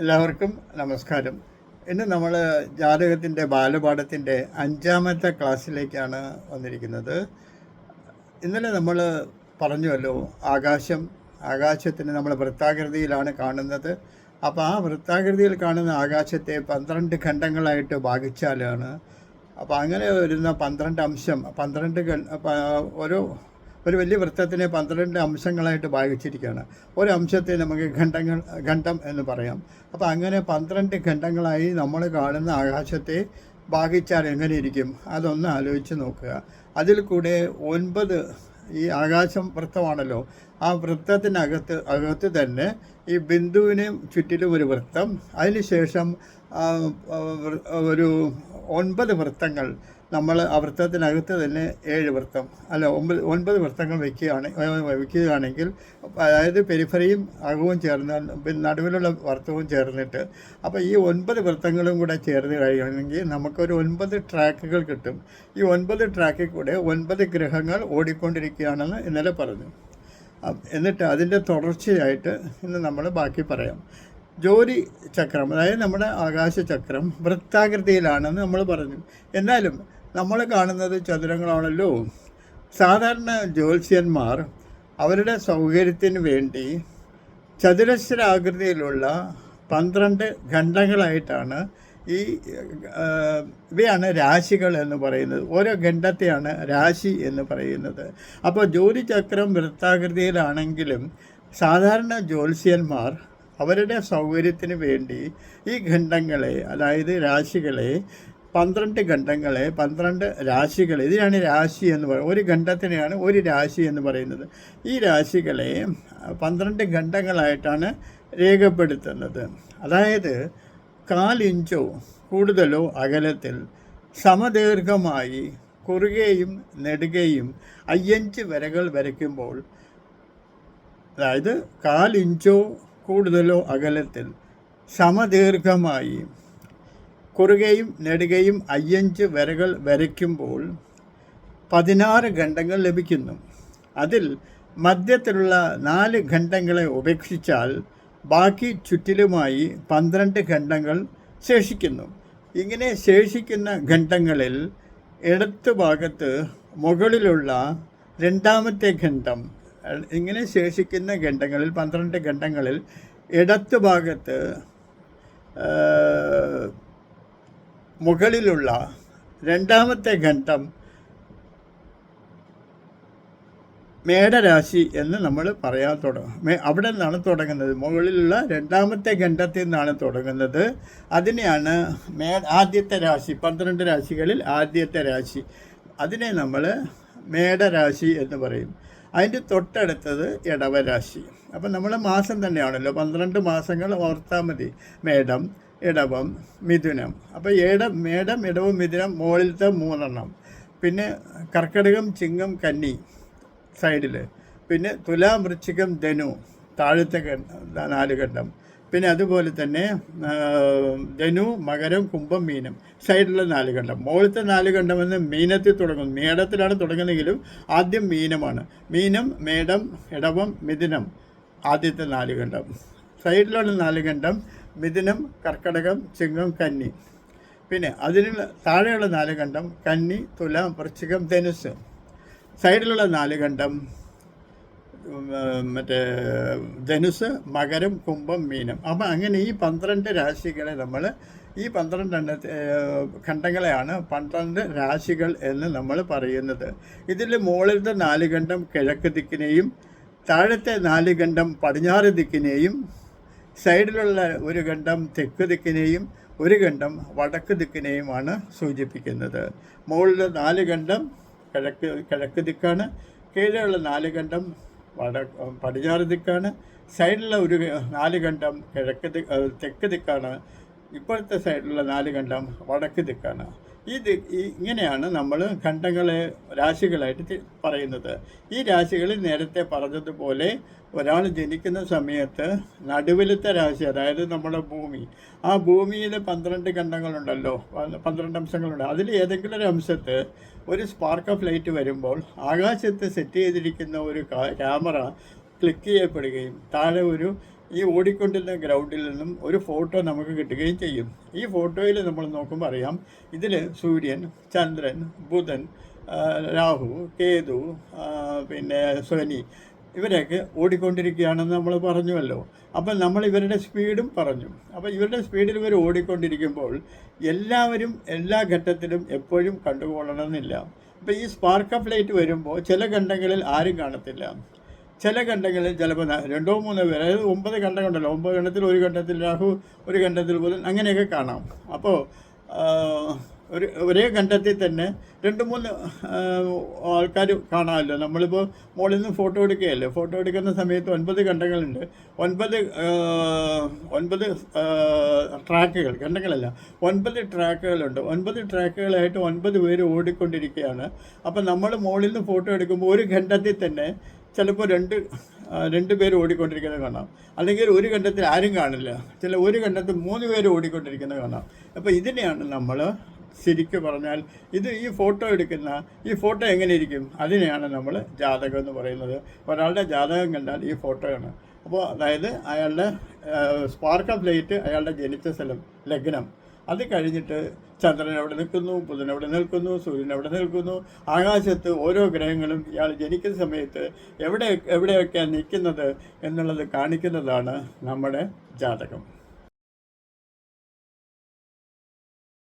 എല്ലാവർക്കും നമസ്കാരം. ഇന്ന് നമ്മൾ ജാതകത്തിൻ്റെ ബാലപാഠത്തിൻ്റെ 5ാമത്തെ ക്ലാസ്സിലേക്കാണ് വന്നിരിക്കുന്നത്. ഇന്നലെ നമ്മൾ പറഞ്ഞുവല്ലോ, ആകാശത്തിന് നമ്മൾ വൃത്താകൃതിയിലാണ് കാണുന്നത്. അപ്പോൾ ആ വൃത്താകൃതിയിൽ കാണുന്ന ആകാശത്തെ 12 ഖണ്ഡങ്ങളായിട്ട് ഭാഗിച്ചാലാണ്. അപ്പോൾ അങ്ങനെ വരുന്ന 12 അംശം, ഒരു വലിയ വൃത്തത്തിനെ 12 അംശങ്ങളായിട്ട് ഭാഗിച്ചിരിക്കുകയാണ്. ഒരു അംശത്തെ നമുക്ക് ഖണ്ഡം എന്ന് പറയാം. അപ്പോൾ അങ്ങനെ 12 ഖണ്ഡങ്ങളായി നമ്മൾ കാണുന്ന ആകാശത്തെ ഭാഗിച്ചാൽ എങ്ങനെ ഇരിക്കും, അതൊന്ന് ആലോചിച്ച് നോക്കുക. അതിൽ കൂടെ 9, ഈ ആകാശം വൃത്തമാണല്ലോ, ആ വൃത്തത്തിനകത്ത് തന്നെ ഈ ബിന്ദുവിന് ചുറ്റിലും ഒരു വൃത്തം, അതിനുശേഷം ഒരു 9 വൃത്തങ്ങൾ നമ്മൾ ആ വൃത്തത്തിനകത്ത് തന്നെ 7 വൃത്തം അല്ല 9 വൃത്തങ്ങൾ വയ്ക്കുകയാണെങ്കിൽ, അതായത് പെരിഫറിയും അകവും ചേർന്ന് നടുവിലുള്ള വൃത്തവും ചേർന്നിട്ട്, അപ്പോൾ ഈ 9 വൃത്തങ്ങളും കൂടെ ചേർന്ന് കഴിയുകയാണെങ്കിൽ നമുക്കൊരു 9 ട്രാക്കുകൾ കിട്ടും. ഈ 9 ട്രാക്കിൽ കൂടെ 9 ഗ്രഹങ്ങൾ ഓടിക്കൊണ്ടിരിക്കുകയാണെന്ന് ഇന്നലെ പറഞ്ഞു. എന്നിട്ട് അതിൻ്റെ തുടർച്ചയായിട്ട് ഇന്ന് നമ്മൾ ബാക്കി പറയാം. ജ്യോതി ചക്രം, അതായത് നമ്മുടെ ആകാശചക്രം വൃത്താകൃതിയിലാണെന്ന് നമ്മൾ പറഞ്ഞു. എന്നാലും നമ്മൾ കാണുന്നത് ചതുരങ്ങളാണല്ലോ. സാധാരണ ജ്യോത്സ്യന്മാർ അവരുടെ സൗകര്യത്തിന് വേണ്ടി ചതുരശ്രാകൃതിയിലുള്ള 12 ഖണ്ഡങ്ങളായിട്ടാണ് ഇവയാണ് രാശികൾ എന്ന് പറയുന്നത്. ഓരോ ഖണ്ഡത്തെയാണ് രാശി എന്ന് പറയുന്നത്. അപ്പോൾ ജ്യോതിചക്രം വൃത്താകൃതിയിലാണെങ്കിലും സാധാരണ ജ്യോത്സ്യന്മാർ അവരുടെ സൗകര്യത്തിന് വേണ്ടി ഈ ഖണ്ഡങ്ങളെ, അതായത് രാശികളെ, 12 ഖണ്ഡങ്ങളെ, 12 രാശികളെ, ഇതിനാണ് രാശി എന്ന് പറയുന്നത്. ഒരു ഖണ്ഡത്തിനെയാണ് ഒരു രാശി എന്ന് പറയുന്നത്. ഈ രാശികളെ 12 ഖണ്ഡങ്ങളായിട്ടാണ് രേഖപ്പെടുത്തുന്നത്. അതായത് 1/4 ഇഞ്ചോ കൂടുതലോ അകലത്തിൽ സമദീർഘമായി കുറുകയും നെടുകയും 5 വരകൾ വരയ്ക്കുമ്പോൾ, അതായത് 1/4 ഇഞ്ചോ കൂടുതലോ അകലത്തിൽ സമദീർഘമായി കുറുകയും നെടുകയും 5 വരകൾ വരയ്ക്കുമ്പോൾ 16 ഖണ്ഡങ്ങൾ ലഭിക്കുന്നു. അതിൽ മധ്യത്തിലുള്ള 4 ഖണ്ഡങ്ങളെ ഉപേക്ഷിച്ചാൽ ബാക്കി ചുറ്റിലുമായി 12 ഖണ്ഡങ്ങൾ ശേഷിക്കുന്നു. ഇങ്ങനെ ശേഷിക്കുന്ന ഖണ്ഡങ്ങളിൽ ഇടത്ത് ഭാഗത്ത് മുകളിലുള്ള 2ാമത്തെ ഖണ്ഡം, ഇങ്ങനെ ശേഷിക്കുന്ന ഖണ്ഡങ്ങളിൽ 12 ഖണ്ഡങ്ങളിൽ ഇടത്ത് ഭാഗത്ത് മുകളിലുള്ള 2ാമത്തെ ഖണ്ഡം മേടരാശി എന്ന് നമ്മൾ പറയാൻ തുടങ്ങും. അവിടെ നിന്നാണ് തുടങ്ങുന്നത്. മുകളിലുള്ള 2ാമത്തെ ഖണ്ഡത്തിൽ നിന്നാണ് തുടങ്ങുന്നത്. അതിനെയാണ് ആദ്യത്തെ രാശി, 12 രാശികളിൽ ആദ്യത്തെ രാശി. അതിനെ നമ്മൾ മേടരാശി എന്ന് പറയും. അതിൻ്റെ തൊട്ടടുത്തത് ഇടവരാശി. അപ്പം നമ്മൾ മാസം തന്നെയാണല്ലോ, 12 മാസങ്ങൾ ഓർത്താൽ മതി. മേടം, ഇടവം, മിഥുനം. അപ്പോൾ മേടം, ഇടവം, മിഥുനം മുകളിലത്തെ 3 എണ്ണം. പിന്നെ കർക്കിടകം, ചിങ്ങം, കന്നി സൈഡിൽ. പിന്നെ തുലാം, വൃശ്ചികം, ധനു താഴത്തെ 4 ഖണ്ഡം. പിന്നെ അതുപോലെ തന്നെ ധനു, മകരം, കുംഭം, മീനം സൈഡിലുള്ള 4 ഖണ്ഡം. മുകളിലത്തെ 4 ഖണ്ഡം എന്ന് മീനത്തിൽ തുടങ്ങുന്നു. മേടത്തിലാണ് തുടങ്ങുന്നതെങ്കിലും ആദ്യം മീനമാണ്. മീനം, മേടം, ഇടവം, മിഥുനം ആദ്യത്തെ 4 ഖണ്ഡം. സൈഡിലുള്ള 4 ഖണ്ഡം മിഥുനം, കർക്കിടകം, ചിങ്ങം, കന്നി. പിന്നെ അതിനുള്ള താഴെയുള്ള 4 ഖണ്ഡം കന്നി, തുലാം, വൃശ്ചികം, ധനുസ്. സൈഡിലുള്ള 4 ഖണ്ഡം ധനുസ്, മകരം, കുംഭം, മീനം. അപ്പം അങ്ങനെ ഈ 12 രാശികളെ ഈ 12 ഖണ്ഡങ്ങളെയാണ് 12 രാശികൾ എന്ന് നമ്മൾ പറയുന്നത്. ഇതിൽ മുകളിലത്തെ 4 ഖണ്ഡം കിഴക്ക് ദിക്കിനെയും താഴത്തെ 4 ഖണ്ഡം പടിഞ്ഞാറ് ദിക്കിനെയും, സൈഡിലുള്ള 1 ഖണ്ഡം തെക്ക് ദിക്കിനെയും 1 ഖണ്ഡം വടക്ക് ദിക്കിനെയുമാണ് സൂചിപ്പിക്കുന്നത്. മുകളിലെ 4 ഖണ്ഡം കിഴക്ക് ദിക്കാണ്, കീഴെയുള്ള 4 ഖണ്ഡം പടിഞ്ഞാറ് ദിക്കാണ്, സൈഡിലുള്ള 4 ഖണ്ഡം തെക്ക് ദിക്കാണ്, ഇപ്പോഴത്തെ സൈഡിലുള്ള 4 ഖണ്ഡം വടക്ക് ദിക്കാണ്. ഇങ്ങനെയാണ് നമ്മൾ ഖണ്ഡങ്ങളെ രാശികളായിട്ട് പറയുന്നത്. ഈ രാശികളിൽ നേരത്തെ പറഞ്ഞതുപോലെ ഒരാൾ ജനിക്കുന്ന സമയത്ത് നടുവിലത്തെ രാശി, അതായത് നമ്മുടെ ഭൂമി, ആ ഭൂമിയിൽ 12 ഖണ്ഡങ്ങളുണ്ടല്ലോ, 12 അംശങ്ങളുണ്ട്. അതിൽ ഏതെങ്കിലും ഒരു അംശത്ത് ഒരു സ്പാർക്ക് ഓഫ് ലൈറ്റ് വരുമ്പോൾ ആകാശത്ത് സെറ്റ് ചെയ്തിരിക്കുന്ന ഒരു ക്യാമറ ക്ലിക്ക് ചെയ്യപ്പെടുകയും താഴെ ഒരു ഈ ഓടിക്കൊണ്ടിരുന്ന ഗ്രൗണ്ടിൽ നിന്നും ഒരു ഫോട്ടോ നമുക്ക് കിട്ടുകയും ചെയ്യും. ഈ ഫോട്ടോയിൽ നമ്മൾ നോക്കുമ്പോൾ അറിയാം, ഇതിൽ സൂര്യൻ, ചന്ദ്രൻ, ബുധൻ, രാഹു, കേതു, പിന്നെ ശനി, ഇവരൊക്കെ ഓടിക്കൊണ്ടിരിക്കുകയാണെന്ന് നമ്മൾ പറഞ്ഞുവല്ലോ. അപ്പം നമ്മൾ ഇവരുടെ സ്പീഡും പറഞ്ഞു. അപ്പോൾ ഇവരുടെ സ്പീഡിൽ ഇവർ ഓടിക്കൊണ്ടിരിക്കുമ്പോൾ എല്ലാവരും എല്ലാ ഘട്ടത്തിലും എപ്പോഴും കണ്ടുകൊള്ളണമെന്നില്ല. അപ്പോൾ ഈ സ്പാർക്ക് ഓഫ് ലൈറ്റ് വരുമ്പോൾ ചില ഖണ്ഡങ്ങളിൽ ആരും കാണത്തില്ല, ചില ഖണ്ഡങ്ങളിൽ ചിലപ്പോൾ 2-3 പേര്, അതായത് 9 ഖണ്ഡങ്ങളുണ്ടല്ലോ, 9 ഖണ്ഡത്തിൽ ഒരു ഖണ്ഡത്തിൽ രാഹു, ഒരു ഖണ്ഡത്തിൽ ബുധൻ, അങ്ങനെയൊക്കെ കാണാം. അപ്പോൾ ഒരേ ഖണ്ഡത്തിൽ തന്നെ 2-3 ആൾക്കാർ കാണാമല്ലോ. നമ്മളിപ്പോൾ മുകളിൽ നിന്ന് ഫോട്ടോ എടുക്കുകയല്ലേ, ഫോട്ടോ എടുക്കുന്ന സമയത്ത് 9 ഖണ്ഡങ്ങളുണ്ട്, 9 ട്രാക്കുകൾ, ഖണ്ഡങ്ങളല്ല, 9 ട്രാക്കുകളുണ്ട്. 9 ട്രാക്കുകളായിട്ട് 9 പേര് ഓടിക്കൊണ്ടിരിക്കുകയാണ്. അപ്പം നമ്മൾ മുകളിൽ നിന്ന് ഫോട്ടോ എടുക്കുമ്പോൾ ഒരു ഖണ്ഡത്തിൽ തന്നെ ചിലപ്പോൾ രണ്ട് പേര് ഓടിക്കൊണ്ടിരിക്കുന്നത് കാണാം, അല്ലെങ്കിൽ ഒരു ഖണ്ഡത്തിൽ ആരും കാണില്ല, ഒരു ഖണ്ഡത്തിൽ 3 പേര് ഓടിക്കൊണ്ടിരിക്കുന്നത് കാണാം. അപ്പോൾ ഇതിനെയാണ് നമ്മൾ ശരിക്കും പറഞ്ഞാൽ ഈ ഫോട്ടോ എടുക്കുന്ന ഈ ഫോട്ടോ എങ്ങനെ ഇരിക്കും, അതിനെയാണ് നമ്മൾ ജാതകം എന്ന് പറയുന്നത്. ഒരാളുടെ ജാതകം കണ്ടാൽ ഈ ഫോട്ടോയാണ്. അപ്പോൾ അതായത് അയാളുടെ സ്പാർക്ക് ഓഫ് ലൈറ്റ്, അയാളുടെ ജനിച്ച സ്ഥലം, ലഗ്നം, അത് കഴിഞ്ഞിട്ട് ചന്ദ്രൻ എവിടെ നിൽക്കുന്നു, ബുധൻ എവിടെ നിൽക്കുന്നു, സൂര്യൻ എവിടെ നിൽക്കുന്നു, ആകാശത്ത് ഓരോ ഗ്രഹങ്ങളും ഇയാൾ ജനിക്കുന്ന സമയത്ത് എവിടെയൊക്കെയാണ് നിൽക്കുന്നത് എന്നുള്ളത് കാണിക്കുന്നതാണ് നമ്മുടെ ജാതകം.